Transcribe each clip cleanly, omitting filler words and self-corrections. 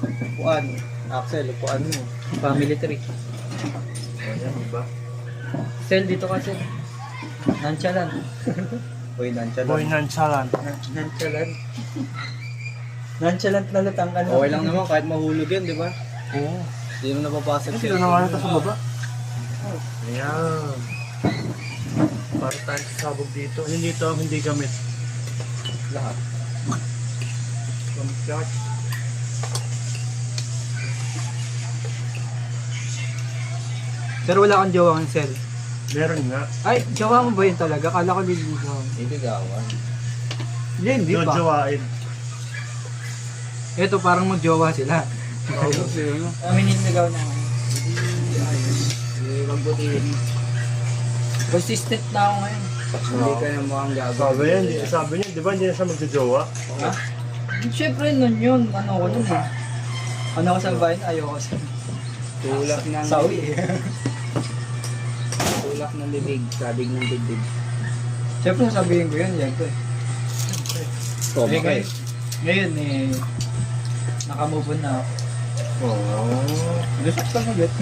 Upuan. Axel, upuan mo. Family tree. Ayan, iba. Sel, dito ka, Sel. Nonchalant. Uy, nandiyan Boy lang. nonchalant. Nonchalant. Nonchalant na lutang ka na. Okay lang naman kahit mahulog yan, di ba? Oo. Hindi na napapasok. Sino naman ito sa baba? Ayan. Para tayo sasabog dito. Hindi ito ang hindi gamit. Lahat. Contract. Pero wala kang jowa ng Sel. Meron nga. Ay, jowa mo ba yun talaga? Kala ko nililigawan. Iligawan. Hindi pa. Jojowain. Ito, parang magjowa sila. Kami nililigaw na. Magbutihin. Consistent na ako ngayon. Hindi ka na mukhang gago. Sabi niya, di ba hindi na siya magjojowa? Ha? Siyempre nun yun. Ano ko nun eh. Ano ko sa bayan? Ayoko sa... Tulak ng... Sawi eh. Tulak ng bibig. Sabig ng bibig. Siyempre sasabihin ko yun. Yan ko eh. Toma Eh, ka eh. ngayon eh. Nakamove on na ako. Oo. Gusto ko lang ulit.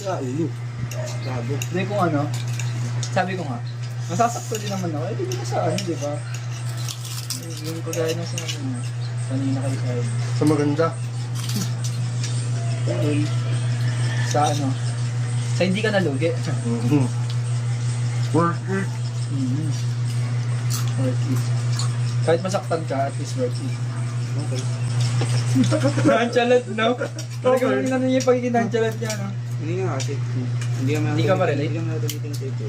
Ah, ulo. Gago. Hindi kung ano. Sabi ko nga. Masasakto din naman ako. Eh, di ba sa ano, di ba? Yung kagaya ng sinabi mo. Kanina kayo tayo. Sa maganda. Sa ano. Sa hindi ka nalugi. Worth it. Mm-hmm. Worth it. Kahit masaktan ka, at least worth it. Okay. Nonchalant, no? Talagang ano yung pagiging nonchalant niya, no? Hindi nga kasi. Hindi ka ma-relate? Hindi ka ma-relate sa ito.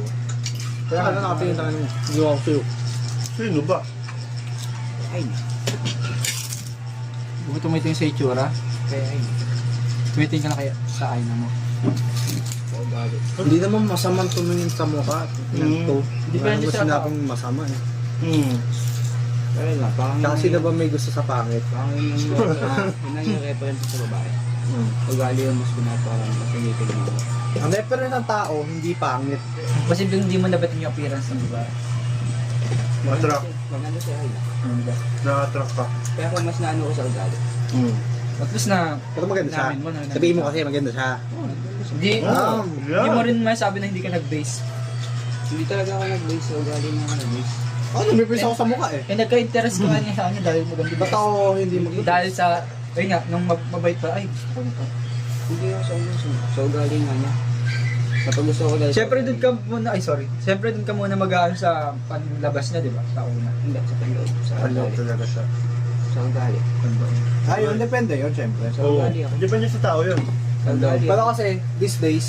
Kaya ka na nakatingin sa kanya. Hindi ako sa'yo. Sino ba? Ay. Huwag tumiting sa itsura. Kaya ay. Tumiting ka na kaya sa ayna mo. Oo, gago. Hindi naman masamang tumingin sa mukha. Ito. Depende Wala sa naman tao. sinabing masama eh. Kaya nga, parang Tsaka sila ba may gusto sa pangit? parang yun yung reference sa babae. Ugali yung mas pinapakinitin mo. Ang reference ng tao, hindi pangit. Kasi hindi mo nabat yung appearance ng iba. Ma-attract. Maganda siya ay. Na-attract ka. Pero mas naano ko sa ugali. At least na Pero maganda siya. namin mo, no? Sabihin mo kasi maganda siya. Hindi, Ah, hindi mo rin masabi na hindi ka nag-base. Hindi talaga ako nag-base sa ugali na ako nag-base. Oh, namipis ako sa mukha eh. Eh, nagka-interest ka niya sa kanya dahil maganda. Ba't ako hindi mag- Dahil sa, ayun nga, nung mabait pa, ay, gusto ko nito. Hindi ako sa ugali. Sa ugali nga niya. Napagusto ko dahil Siyempre doon ka muna, ay sorry. Siyempre doon ka muna mag-aano sa panlabas niya, di ba? Sa una. Hindi, sa panloob. Sa Ano ugali. talaga siya? Sa ugali. Ayun, depende yun, syempre. Sa Oo. ugali ako. Depende sa tao yun. Sa ugali Pero ako. kasi, these days,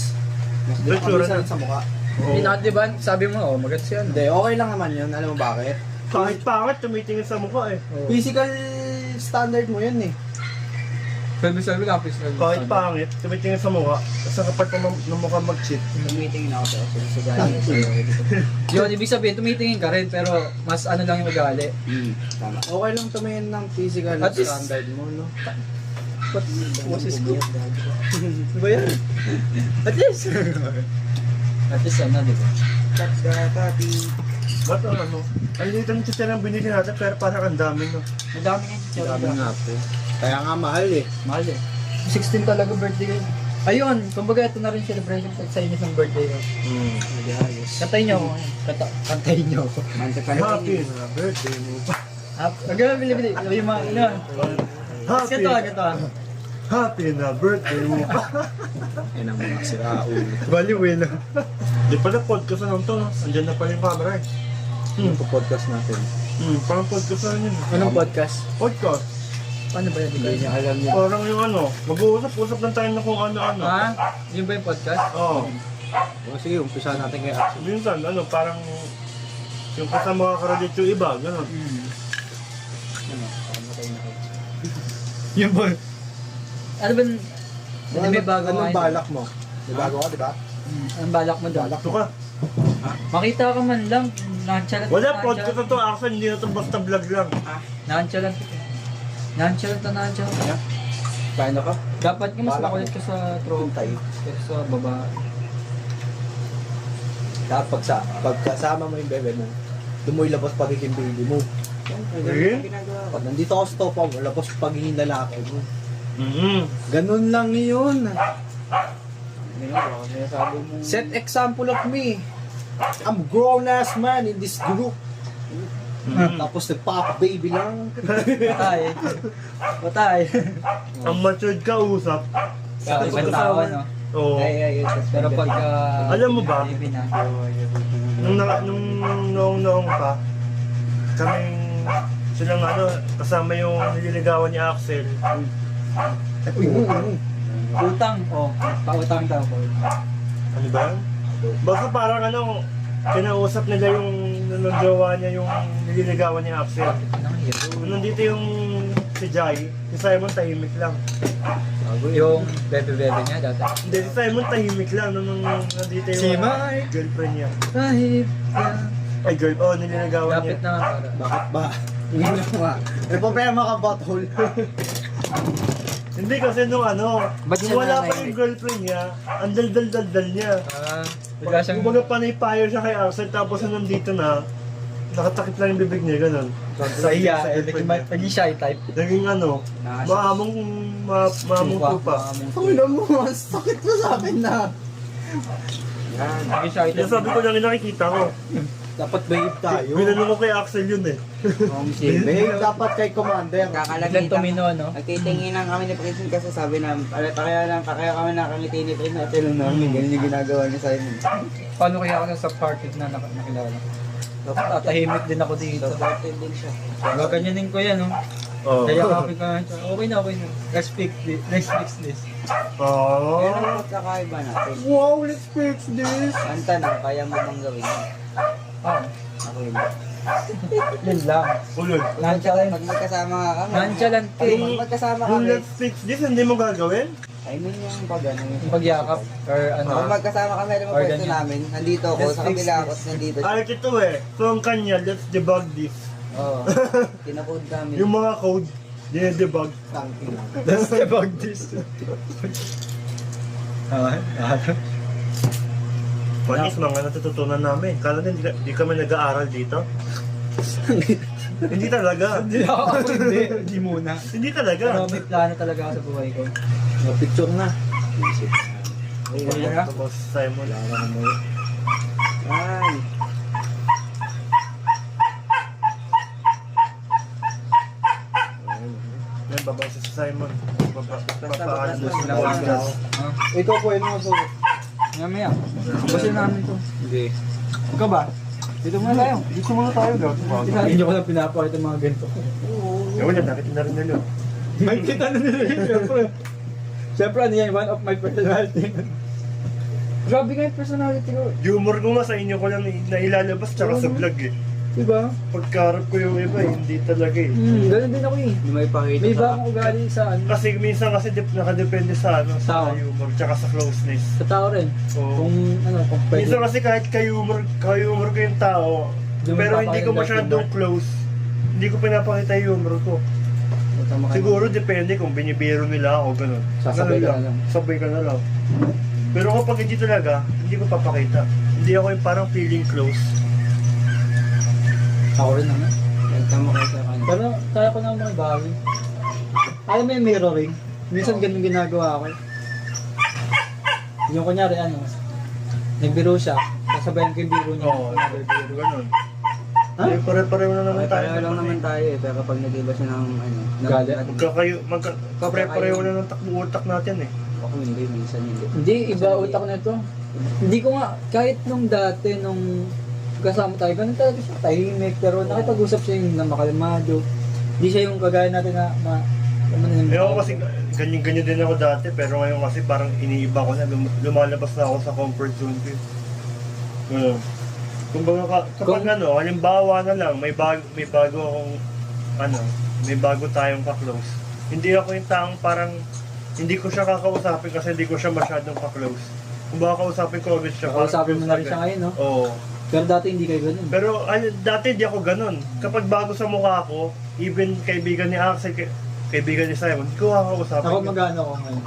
Mas May tsura nakabisa na. rin sa mukha. Hindi na, di ba? Sabi mo, oh, maganda siya. Hindi, okay lang naman yun. Alam mo bakit? Kahit pangit, tumitingin sa mukha eh. Physical standard mo yun eh. Sabi lang, physical. Kahit pangit, tumitingin sa mukha. Sa kapal pa ng mukha mag-cheat. Tumitingin ako sa ugali. Sa ugali. Yun, ibig sabihin, tumitingin ka rin, pero mas ano lang yung ugali. Tama. Okay lang tumingin ng physical At least- standard mo, no? Ba't boses ko? Ano ba yan? At least. At least ano, di ba? That's the papi. Ba't ang ano? Ay, dito ng chicha lang binili natin, pero parang ang dami no. Madami nga yung Sabi tsura. nga po. Kaya nga mahal eh. Mahal eh. 16 talaga birthday ko. Ayun, kumbaga ito na rin celebration sa inyo ng birthday ko. Hindi ayos. Kantayin niyo ako. Kantayin niyo ako. Manta ka Happy na birthday mo pa. Hanggang bili-bili. Yung mga, ano. Happy, Ganito ah. happy na birthday mo pa. Yan ang mga sira ulo. Baliw eh, no? Di pala podcast na lang to, no? Andyan na pala yung camera eh. Yung podcast natin. Parang podcast na yun. Anong podcast? Podcast. Paano ba yun? Hindi niya alam niya. Parang yung ano, mag-uusap-usap lang tayo na kung ano-ano. Ha? Yun ba yung podcast? Oo. O sige, umpisa natin kay Axel. Minsan, ano, parang yung kasama ka karelate yung iba, gano'n. Ano? Pakamatay na ako. Yun ba? Ano ba? Hindi may bago Anong nga. balak mo? May bago ka, di ba? Anong balak mo doon? Ito ka. Makita ka man lang. Nonchalant. Wala, podcast na to, actually, hindi na to basta vlog lang. Nonchalant. Nonchalant na nonchalant. Paano ka? Dapat ka mas Balak makulit mo. ka sa trophy. Kaya sa babae. Dapat pagkasama mo yung bebe mo, doon mo ilabas pagiging baby mo. Siyempre, Eh? ganun ang ginagawa ko. Pag nandito ako sa topa, wala ko sa pagiging lalaki mo. Ganun lang yun. Ganun ako, sinasabi mo. Set example of me. I'm grown-ass man in this group. Tapos nagpapa baby lang. Patay. Patay. Ang matured ka usap. Sa ibang tao, no? Oo. Ay, Pero pagka... Alam mo ba? Baby na. Nung noong pa, kaming silang kasama yung nililigawan ni Axel. Utang. Oh, pautang daw po. Ano ba? Basta parang kinausap nila yung jowa niya yung nililigawan ni Axel. Nandito yung si Jai, si Simon tahimik lang. Yung bebe-bebe niya dati. Hindi, si Simon tahimik lang nung nandito yung Si Mike. girlfriend niya. Kahit Ay, nililigawan niya. lapit na nga para. Bakit ba? Hindi nga. May problema ka butthole. Hindi kasi nung Ba't siya wala pa nanay? yung girlfriend niya, ang dal-dal-dal niya. Bigla siyang... Kumbaga panay-payo siya kay Axel tapos nung nandito na, nakatakip lang yung bibig niya, ganun. Sa iya, girlfriend niya. naging shy type. Naging maamong tupa. Panginoon mo, ang sakit mo sa akin na. Naging shy Kaya type. sabi ko lang yung nakikita ko. Dapat babe tayo. Binanong ko kay Axel yun eh. Babe, dapat kay Commander. Biglang Kakalagita. tumino, no? Nagtitinginan kami ni Prince kasi sabi na, kaya kami nakangiti ni Prince at tinong namin, ganun yung ginagawa niya sa amin. Paano kaya ako sa party na nakilala? Dapat tatahimik din ako dito. Supported din siya. Gaganyanin ko yan, no? Oo. Kaya kapit ka, okay na. Let's fix this. Oo. Yan ang pagkakaiba natin. Wow, let's fix this. Ang tanong, kaya mo bang gawin yun? Ah, Ako hindi. yun lang. Ulod. Nonchalant. Pag magkasama ka kami. Nonchalant ka eh. Pag magkasama Kung kami, let's fix this, hindi mo gagawin? I mean yung pag ano yun. Yung pagyakap, or ano. Kung magkasama kami, alam mo Or pwesto ganyan. namin, nandito ako, Let's sa fix kabila ako, this. nandito. Kahit ito eh. So ang kanya, let's debug this. Oo. Kinakode kami. Yung mga code, dinedebug. Let's debug this. Panis, mga natututunan namin. Kala nila, hindi kami nag-aaral dito. Hindi talaga. Hindi muna. Hindi talaga. Pero may plano talaga ako sa buhay ko. Picture na. Kaya? Tapos Simon. Ay. Yan, babasa si Simon. Papaalam mo basta, sila. basta. Ikaw po yun mo. Mamaya. Basin namin to. Hindi. Ikaw ba? Dito muna tayo. Dito muna tayo. Hindi ko na pinapakita mga ganito. Ewan na, nakita na rin nila. May kita na nila yun, syempre. Syempre, ano yan, one of my personality. Grabe nga yung personality ko. Humor ko nga sa inyo ko lang nailalabas tsaka sa vlog eh. Diba? Pagkarap ko yung iba, hindi talaga eh. Ganun din ako eh. Hindi may pakita May iba sa... akong ugali sa ano. Kasi minsan kasi nakadepende sa Tao. humor tsaka sa closeness. Sa tao rin. Oo. Kung pwede. Minsan kasi kahit ka-humor ko yung tao, Hindi mo pero hindi ko papakita masyadong yung close, hindi ko pinapakita yung humor ko. Siguro depende kung binibiro nila ako, ganun. Sasabay Ganun ka na lang. Sabay ka na lang. Pero kapag hindi talaga, hindi ko papakita. Hindi ako yung parang feeling close. Ako rin naman. Nagtama kayo sa kanya. Pero kaya ko naman makibawi. Alam mo yung mirroring? Minsan ganun ginagawa ko. Yung kunyari ano, nagbiro siya, sasabayan ko yung biro niya. Oo, ganun. Ha? Eh, pare-pareho na naman tayo. Pareho lang naman tayo eh, pero pag nag-iba siya ng ano... Gali. Pare-pareho na ng takbo utak natin eh. Ako hindi, minsan hindi. Hindi, iba utak na ito. Hindi ko nga, kahit nung dati, nung kasama tayo, ganun talaga siya, tahimik, pero nakipag-usap siya yung na makalmado. Hindi siya yung kagaya natin na Eh ako kasi ganyan-ganyan din ako dati, pero ngayon kasi parang iniiba ko na, lumalabas na ako sa comfort zone ko. Ganun. Kumbaga kapag halimbawa na lang, may bago akong, may bago tayong ka-close. Hindi ako yung taong parang, hindi ko siya kakausapin kasi hindi ko siya masyadong ka-close. Kung baka kausapin ko agad siya. Kausapin mo na rin siya ngayon, no? Oo. Pero dati hindi kayo ganun. Pero dati hindi ako ganun. Kapag bago sa mukha ko, even kaibigan ni Axel, kaibigan ni Simon, hindi ko kakausapin. Ako magano ako ngayon.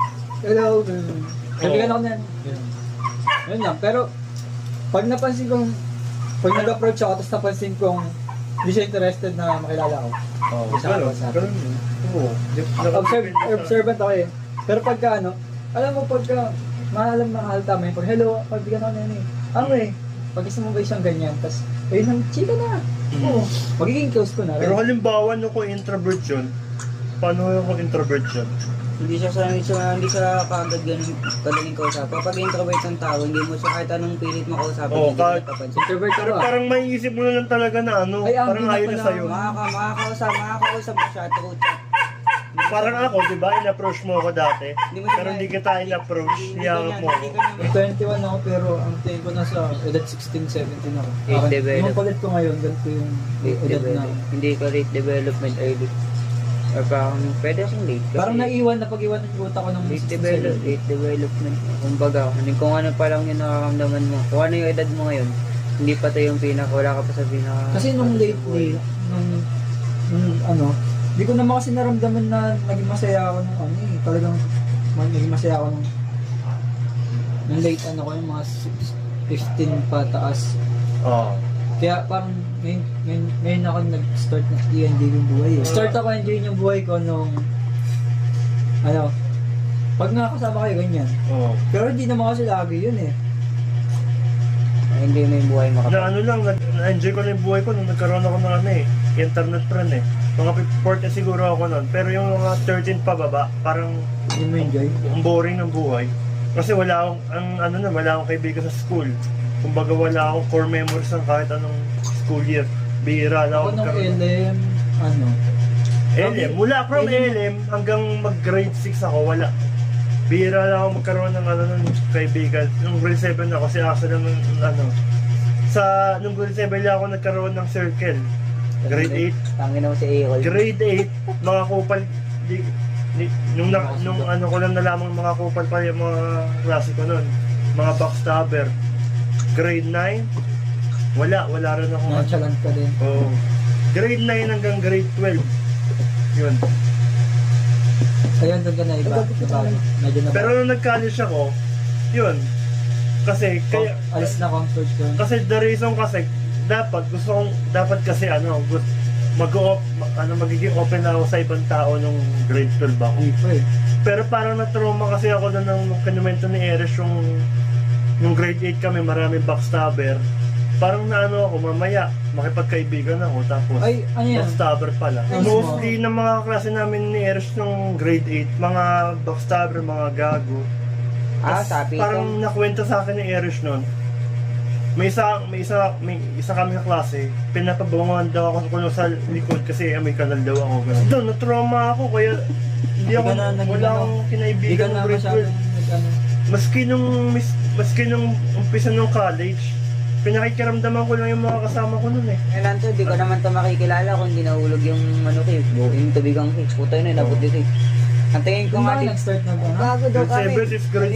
Hello, ganun. Kaibigan ako na yan. Ganun. Yun lang. Pero, pag napansin kong, pag nag-approach ako, tapos napansin kong Hindi siya interested na makilala ko. Oo, Isa ka ba sa akin? ganun. Oo. Observant ako eh. Pero pagka ano, alam mo pagka mahal tama yun. Pag hello, pagbigyan ako na yun eh. Ano eh, pag gusto mo ba isang ganyan, tapos ayun ang chika na. Oo, magiging close ko na. Pero halimbawa nung kung introvert yun, paano yung kung introvert yun? Hindi siya kaagad ganun kadaling kausap. Kapag introvert ng tao, hindi mo siya kahit anong pilit makausapin, Oo, hindi mo kahit- napapansin. Introvert Pero ako ah. parang may isip mo na lang talaga na ano, Ay, ang parang hindi ayaw na na pala sa'yo. Makakausap mo siya through chat. Parang ako, di ba, in-approach mo ako dati, Hindi mo pero hindi kita in-approach, hiyakap mo ako. 21 ako pero ang tingin ko nasa edad 16, 17 ako. Age develop. Yung palit ko ngayon, ganito yung edad na. Hindi ka late development early. Or parang pwede akong late. kasi Parang naiwan na pag-iwan ng utak ko ng late development. Kumbaga, kung ano pa lang yung nakakamdaman mo. Kung ano yung edad mo ngayon, hindi pa tayo yung wala ka pa sa pinaka... Kasi nung lately, nung ano, di ko naman kasi naramdaman na naging masaya ako nung ano eh. Talagang naging masaya ako nung late ano ko yung mga 15 pataas. Oo. Kaya parang ngayon ako nag-start na i-enjoy yung buhay eh. Start ako enjoy yung buhay ko nung ano, pag nakakasama kayo ganyan. Oo. Pero hindi naman kasi lagi yun eh. Hindi mo yung buhay Na ano lang, na-enjoy ko na yung buhay ko nung nagkaroon ako ng ano eh, internet friend eh. Mga 14 siguro ako nun. Pero yung mga 13 pababa, parang Hindi mo enjoy. ang boring ng buhay. Kasi wala akong kaibigan sa school. Kumbaga wala akong core memories ng kahit anong school year. Bihira na Ako ako nung magkaroon. LM, ano, LM. Mula from LM. LM hanggang mag-grade 6 ako, wala. Bihira na ako magkaroon ng ng kaibigan. Nung grade 7 ako, si Asa naman, nung grade 7 lang ako nagkaroon ng circle. Grade 8. Tangin ako si Eol. Grade 8, mga kupal, nung ano ko lang nalaman mga kupal pa yung mga klase ko nun. Mga backstabber. Grade 9, wala rin ako. nonchalant ka din. Oh. Grade 9 hanggang grade 12. Yun. Ayun, doon ka na iba. Medyo na Pero nung nag-college ako, yun. Kasi, alis na comfort zone. kasi the reason kasi, dapat kasi magiging open na ako sa ibang tao nung grade 12 ako. Hindi pa eh. Pero parang na-trauma kasi ako doon nung kinumento ni Eres yung grade 8 kami, marami backstabber. Parang naano ako, mamaya, makipagkaibigan ako, tapos Ay, ano yan? backstabber pala. Ay, Mostly ng mga klase namin ni Eres nung grade 8, mga backstabber, mga gago. Sabi Parang nakwento sa akin ni Eres nun, may isa kami na klase, pinapabangon daw ako kuno sa likod kasi may kanal daw ako. Doon, na-trauma ako, kaya hindi ako, wala akong Hindi ka kinaibigan ng na grade 12. masyadong nag-ano. Maski nung umpisa ng college, pinakikiramdaman ko lang yung mga kasama ko nun eh. Kailan to, di ko naman to makikilala kung di nahulog yung yung tubigang puta yun nabot dito eh. Ang tingin ko Kung nga ba din, nag-start na ba? bago daw Grade kami. 7 is grade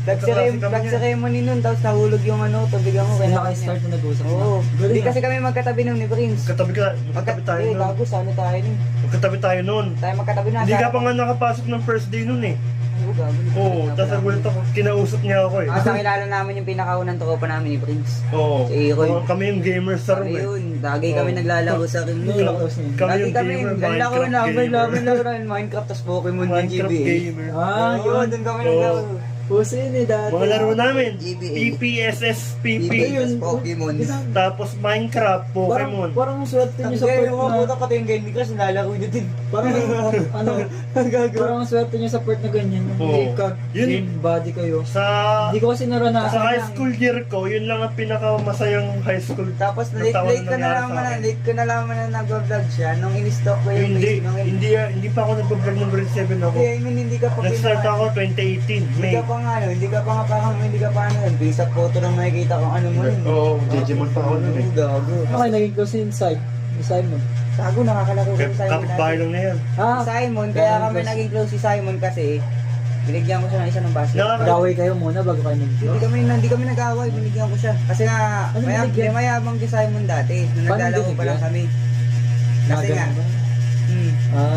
7. Nag-ceremony nun, tapos nahulog yung tubigang ko. Kung Kaya naka-start na nag-usap na. Oo. Galing Di ah. kasi kami magkatabi nung ni Prince. Magkatabi tayo nun. Gago, sana tayo nun. Magkatabi tayo nun. Tayo magkatabi na. Hindi ka pa nga nakapasok ng first day nun eh. Oo, gago. Oo, tapos nagulat ako, kinausap niya ako eh. Asa kilala namin yung pinakaunang tropa namin ni Prince. Oo. Si Ikoy. Kami yung gamers sa room Kami eh. yun, lagi kami Oo. naglalaro sa ring. Hindi lang close niya. Kami Lagi yung kami, gamer, lalo ko Minecraft na, gamer. Minecraft, tapos Pokemon yung Minecraft GBA. gamer. Ah, Oo, yun. doon kami Oo. naglaro. Puso yun eh dati. Mga laro namin, GBA. PPSS, PP, PPS, Pokemon. tapos Minecraft, Pokemon. Parang swerte niyo sa Kaya part yung mga na... puta pati yung Candy Crush, nilalaro nyo din. Parang ano, parang swerte niyo sa part na ganyan. Oo. Hindi ka, Yun. game body kayo. Sa Hindi ko kasi naranasan. sa high school year ko, yun lang ang pinakamasayang high school. Tapos na taon late ko nangyari sa nalaman akin. late ko nalaman na nag-vlog siya nung in-stock ko yung Hindi, page nung hindi pa ako nag-vlog ng grade 7 ako. I mean, hindi ka pa Nag-start ako 2018, Hindi May. ka pa nga hindi ka pa nga parang hindi ka pa basic photo lang makikita kung ano mo yun. Oo, Digimon pa ako nun eh. Gago. Okay, naging close yung side. Yung Simon. Gago, nakakalaro ko si Simon. Kapitbahay lang na yan. Ah, Si Simon, kaya kami close. naging close si Simon kasi binigyan ko siya ng isa ng basket. Daway kayo muna bago kayo nag-close. Hindi kami nag-away, binigyan ko siya. Kasi nga, Ano binigyan? mayabang si Simon dati. Nung Paano naglalaro pa lang binigyan? kami. Kasi nga,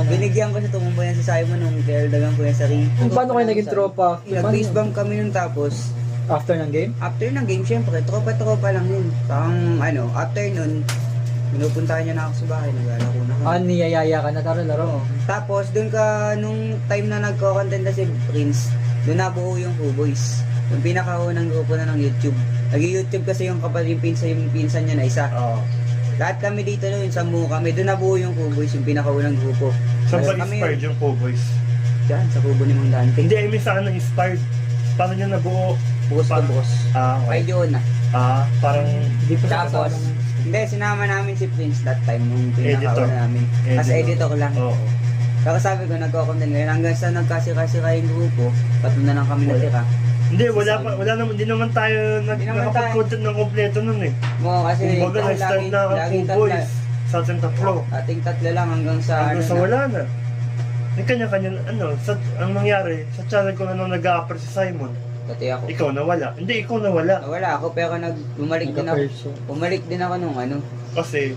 binigyan ko siya, tumumba yan si Simon nung dagang ko yan sa ring. Paano kayo naging tropa? Nag-base bump kami nun tapos, After ng game? after ng game, syempre, tropa-tropa lang yun. Parang, after nun, Pinupuntahan niya na ako sa bahay, naglalaro na ako. Niyayaya ka na, tara laro. Tapos, dun ka, nung time na nagko-content na si Prince, dun nabuo yung Q-Boys. Yung pinakaunang grupo na ng YouTube. Nag-YouTube kasi yung kapatid, yung pinsan niya na isa. Oo. Lahat kami dito noon, 10 kami. Doon nabuo yung Q-Boys, yung pinakaunang grupo. Saan ba Kami inspired yung Cowboys? Diyan, sa kubo ni Mang Dante. Hindi, I mean saan na inspired? Paano niya nabuo? Bukas pa bukas. Okay. Ay, doon na. Parang Hindi pa siya Tapos, kasama ng... hindi, sinama namin si Prince that time nung Editor. pinakauna namin. As editor lang. Oo. Kaya sabi ko, nagko-content ngayon. Hanggang sa nagkasi-kasi yung grupo, patun na lang kami natira. Hindi, wala naman, hindi naman tayo Hindi naman nakapag-content ng kompleto nun eh. Mo, kasi Kumbaga, nag-start na ang laging Cowboys sa ating tatlo. Ating tatlo lang hanggang sa Hanggang sa na. wala na. May kanya-kanya, ang nangyari, sa channel ko na nung nag-a-upper si Simon, Pati ako. ikaw nawala. Hindi, ikaw nawala. Wala ako, pero bumalik din ako. Bumalik din ako nung ano. Kasi,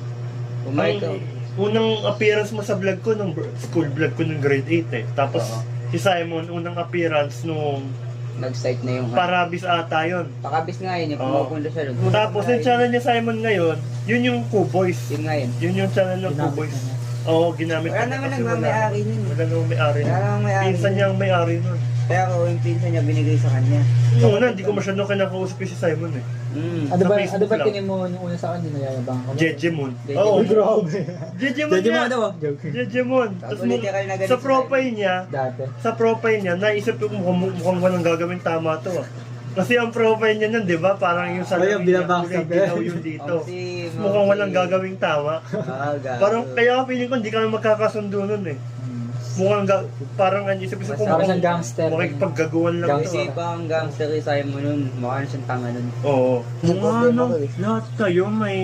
Bumalik ako. unang appearance mo sa vlog ko, nung school vlog ko nung grade 8 eh. Tapos, Oo. si Simon, unang appearance nung Nag-start na yung Parabis ata yun. Pakabis nga yun, yung Oo. pumupunta siya doon. Tapos, yung channel niya Simon ngayon, yun yung Q-Boys. Yun nga yun. Yun yung channel ng Ginamit Q-Boys. na niya. Oo, ginamit Wala niya naman kasi nagmamayari nun. Wala namang may-ari. Wala namang may-ari. Pinsan niya ang may-ari nun. Pero yung pinsan niya binigay sa kanya. Noon na, hindi ko masyadong kinakausap si Simon eh. Ano ba, Facebook ano ba lang. tingin mo nung una sa akin, nayayabang ka? Jejemon. Jeje Oo, Mon. Grabe. Jejemon Jeje mo niya. daw ah. Joke. Jejemon. Tapos Tapos literal na ganun sa si profile niya, Dati. naisip ko mukhang walang gagawin tama to ah. Kasi ang profile niya nun, di ba? Parang yung sa Ayun, binabackstab ginaw eh. yung dito. Si Mukhang walang gagawing tama. gago. Parang kaya feeling ko hindi kami magkakasundo nun eh. Mukhang parang ang isip-isip ko Parang siyang gangster. makikipaggaguhan lang to. Kasi pa ang gangster ni Simon nun, mukha na siyang tanga nun. Oo. Mga Problema ano, ko eh. lahat kayo may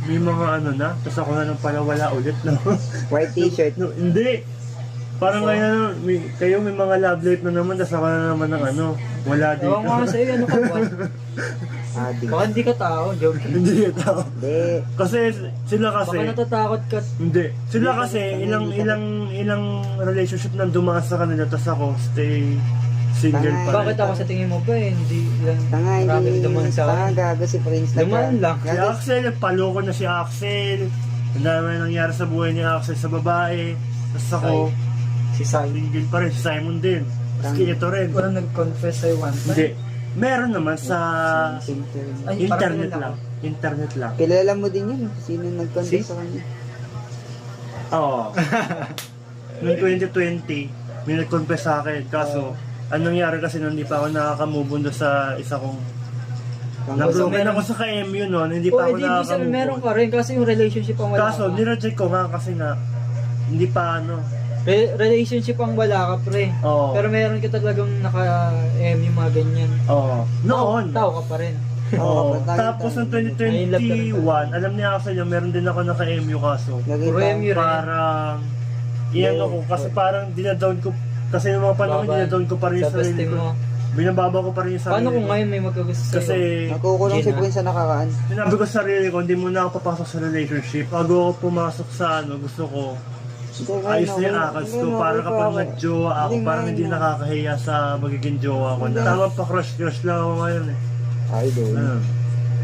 mga ano na, tapos ako na lang pala wala ulit na. White t-shirt. No, hindi. Parang ngayon, kayo may mga love life na naman, tapos ako na naman ng ano, wala dito. Ewan ko nga sa'yo, ano ka ba? Adik. Baka hindi ka tao, joke. Hindi ito. Hindi. Kasi sila kasi, Baka natatakot ka. hindi. Sila kasi, ilang relationship na dumaan sa kanila, tapos ako, stay single pa rin. Bakit ako sa tingin mo ba eh? Hindi lang. Tanga, Marami hindi. dumaan sa Tanga, akin. gago si Prince. Dumaan lang. Si Axel, paloko na si Axel. Ang dami na nangyari sa buhay ni Axel sa babae. Tapos ako, Si Sai. single pa rin. Si Simon din. Tapos ito rin. Walang nag-confess sa'yo one time. Hindi. Meron naman sa Ay, parang internet kilala lang. ko. Internet lang. Kilala mo din yun. Sino nag-contest sa kanya? Oo. Noong 2020, may nag-confess sa akin. Kaso, anong nangyari kasi nung hindi pa ako nakakamubundo sa isa kong... Nabroken ako sa ka-MU noon, hindi pa ako Hindi sabi nakakamubundo. meron ka rin kasi yung relationship ang wala Kaso, ka. nireject ko nga kasi nga, hindi pa ano. Relationship ang wala ka pre. Oo. Pero meron ka talagang naka-M yung mga ganyan. Oo. Noon. Tao ka pa rin. Oo. Oo, Tapos ng Ay, love ka rin 2021, alam niya ako sa'yo, meron din ako naka-MU kaso. Puro MU rin. Parang, iyan ako, kasi parang dinadown ko, kasi yung mga panahon, Baba. dinadown ko pa rin yung sarili Self-esteem ko. mo. Binababa ko pa rin yung sarili Paano kung ko. ngayon may magkagusto sa'yo? Kasi, Nakukulong si Gina. Prince sa nakaraan. sinabi ko sa sarili ko, hindi muna ako papasok sa relationship. Bago ako pumasok sa ano, gusto ko, ayos na yung akas ko. Para kapag nag-jowa ako, parang hindi nakakahiya sa magiging jowa ko. Tama pa, crush lang ako ngayon eh. Idol. Ano?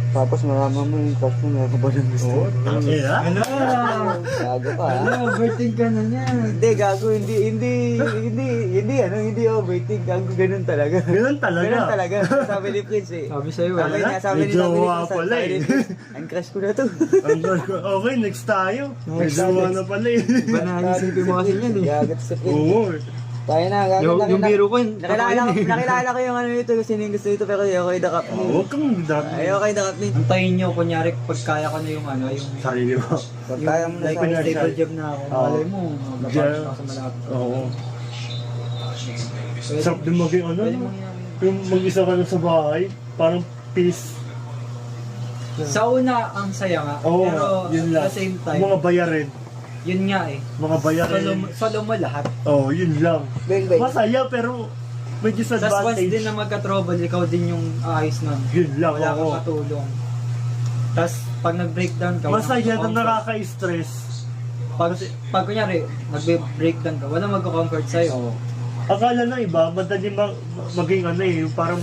Tapos malaman mo yung crush mo, meron ka ba ng gusto? Oo, tangin ha? Ano? Gago ka ha? Ano? Overthink ka na niyan. Hindi, gago, hindi overthink, gago, ganun talaga. Ganun talaga. Ganun talaga, sabi ni Prince eh. Sabi sa'yo Sabi wala. niya, sabi May ni jowa Prince, pala sabi eh. ni Prince, ang crush ko na to. Okay, next tayo. May jowa na pala eh. Iba na isipin mo kasi yan eh. Gago si Prince. Oo. Tayo na, gago. Yung biro ko yun. Nakilala ko yung ano nito, kasi yung gusto ito, pero ayoko yung dakap. Huwag kang dami. Ayoko yung dakap ni. Antayin nyo, kunyari, pag kaya ko na yung ano, yung... Sarili mo. Kaya mo na Like, sa kunyari, stable job na ako. Oo. Malay mo, magpapasok ako sa malapit. Oo. Pwede- Sarap din maging ano. Pwede mangyari. Yung mag-isa ka na sa bahay, parang peace. Sa una, ang saya nga. Oo, pero yun at lang. the same time, Mga bayarin. yun nga eh. Mga bayarin. Follow mo lahat. Oo, yun lang. Bang, bang. Masaya pero may Tapos once disadvantage. din na magka-trouble, ikaw din yung ayos nun. Yun lang, Wala oo. kang katulong. Tapos pag nag-breakdown ka, Masaya na walang nakaka-stress. pag kunyari, nag-breakdown ka, walang magko-comfort sa'yo. Akala ng iba, madali maging ano eh, yung parang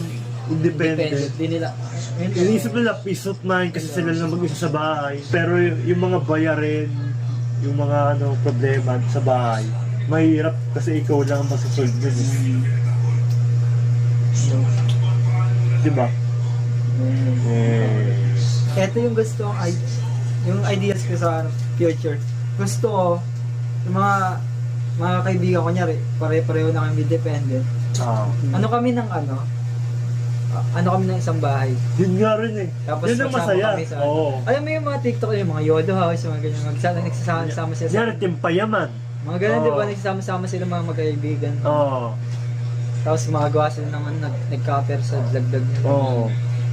independent. Di nila. Inisip nila peace of mind kasi sila lang mag-isa sa bahay. Pero yung mga bayarin, yung mga problema sa bahay, mahirap kasi ikaw lang ang magsasolve nun. Diba? Ito yung gusto kong yung ideas ko sa future. Gusto ko, yung mga kaibigan ko nyari, pare-pareho na kami independent. Ano kami ng ano kami ng isang bahay. Yun nga rin eh. Tapos yun ang magsama masaya. kami sa Oo. Alam mo yung mga TikTok, yung mga Yodo House, yung mga ganyan, nagsasama sila sa... Yan, timpayaman. Mga ganun, Oo. di ba? Nagsasama sila mga magkaibigan. Oo. Tapos gumagawa sila ng nag-cover sa vlog-vlog nila. Oo.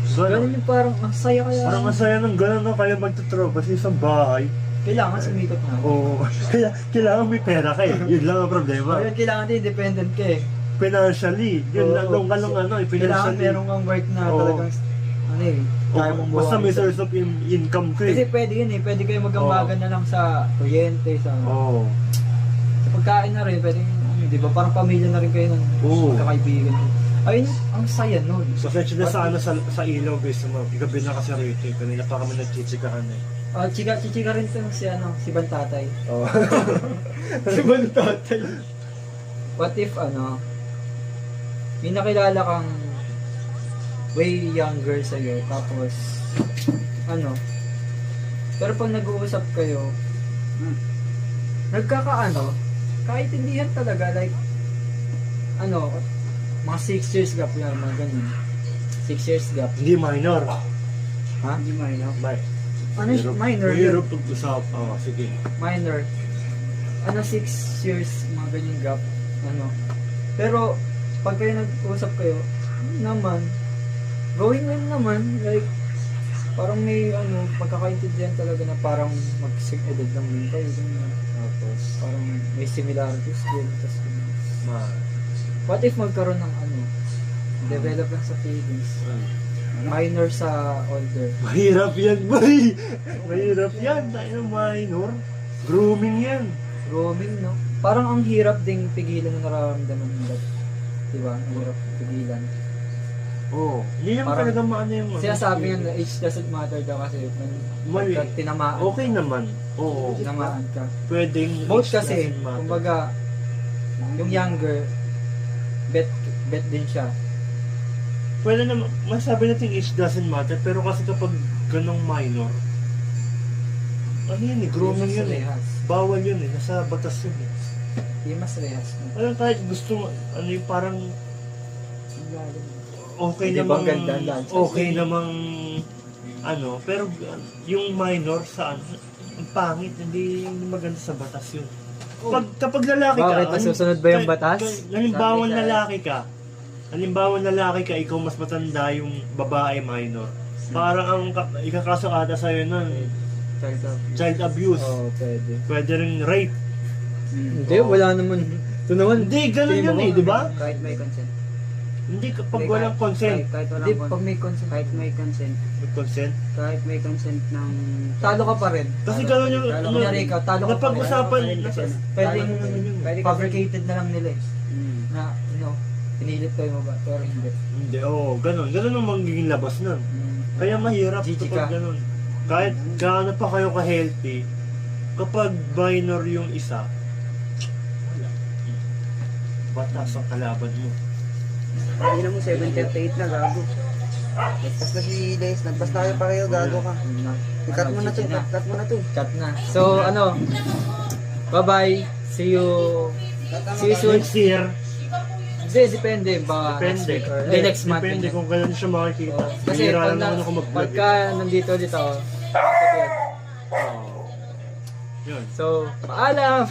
Ganun yung parang, ang saya kaya. Parang masaya ng gano'n na kayo magtutropa sa isang bahay. Kailangan sumikot na. Oo. Kailangan may pera ka eh. Yun lang ang problema. Ayun, kailangan din independent ka eh. Financially. Yun Oo. lang nung Kailangan financially. meron kang work na Oo. talagang, kaya mong Basta may buhayin. source of income ko Kasi eh. pwede yun eh, pwede kayo magambagan na lang sa kuryente, sa pagkain na rin, pwede di ba? Parang pamilya na rin kayo ng Oo. magkakaibigan. Ayun, ang saya nun. Pasensya na sa sa ilaw guys. Gabi na kasi rito eh. Kanina pa kami nagchichikahan eh. Chika rin to si Bantatay. Oo. Si Bantatay. What if may nakilala kang way younger sa'yo, tapos pero pag nag-uusap kayo, kaintindihan talaga, like mga 6 years gap yan, mga ganun. 6 years gap. Hindi minor. Ha? Hindi minor. Minor yun. Mahirap pag-usap. Sige. Minor. 6 years, mga ganyan gap. Pero, pag kayo nag-usap kayo, going well naman, like, parang may, pagkakaintindihan talaga na parang mag-sig edad lang din kayo. Tapos, parang may similarities din. Tapos, what if magkaroon ng develop lang sa feelings? Minor sa older. Mahirap yan, boy! Mahirap yan. Tayo minor. Grooming yan. Roaming, no? Parang ang hirap ding pigilan na nararamdaman nila. Diba? Ang hirap pigilan. Oo. Hindi naman Parang- talaga maano yung... Kaya sabi nga na age doesn't matter daw kasi Mali. pagka tinamaan, Okay naman. Oo. tinamaan ka. Pwedeng... Both age kasi, doesn't matter. kumbaga, yung younger, bet din siya. Pwede naman, masabi natin age doesn't matter, pero kasi kapag ganong minor, yun eh, grooming yun eh. Rehas. Bawal yun eh, nasa batas yun eh. Hindi mas rehas. No? Alam kahit gusto, yung parang okay Hindi ba namang, ang ganda, dance? okay namang, pero yung minor sa ang pangit, hindi maganda sa batas yun. Kapag lalaki ka, Bakit? Nasusunod ba yung batas? Halimbawa Sabi sa- lalaki ka, ikaw mas matanda yung babae minor. Parang ang ikakaso ata sa'yo nun, child abuse. Oo, pwede. Pwede rin rape. Hindi, wala naman. Ito naman. Hindi, ganun yun eh, di ba? Kahit may consent. Hindi, kapag walang consent. Kahit walang Hindi, consent. pag may consent. Kahit may consent. May consent? Kahit may consent ng... Talo ka pa rin. Kasi ganun yung, Kunyari ikaw, talo ka pa rin. napag-usapan, Pwedeng Pwede fabricated na lang nila eh. Mm. Na, pinilit kayo mo ba? Pero hindi. hindi, ganun. Ganun ang magiging labas nun. Kaya mahirap GG kapag ka. ganun. Kahit gaano pa kayo ka-healthy, kapag minor yung isa, wala. Batas ang kalaban mo. Hindi na mo 7:38 na, gago. Nagpas na si Les, nagpas na kayo pareho, gago ka. I-cut mo na to, cut mo na to. Cut na. So, bye-bye. See you. See you soon. Next year, Hindi, depende. Baka next depende. week or next month. Depende kung kailan siya makikita. Kasi Bihira pag lang naman ako mag-vlog. pagka nandito dito, Yun. so, paalam!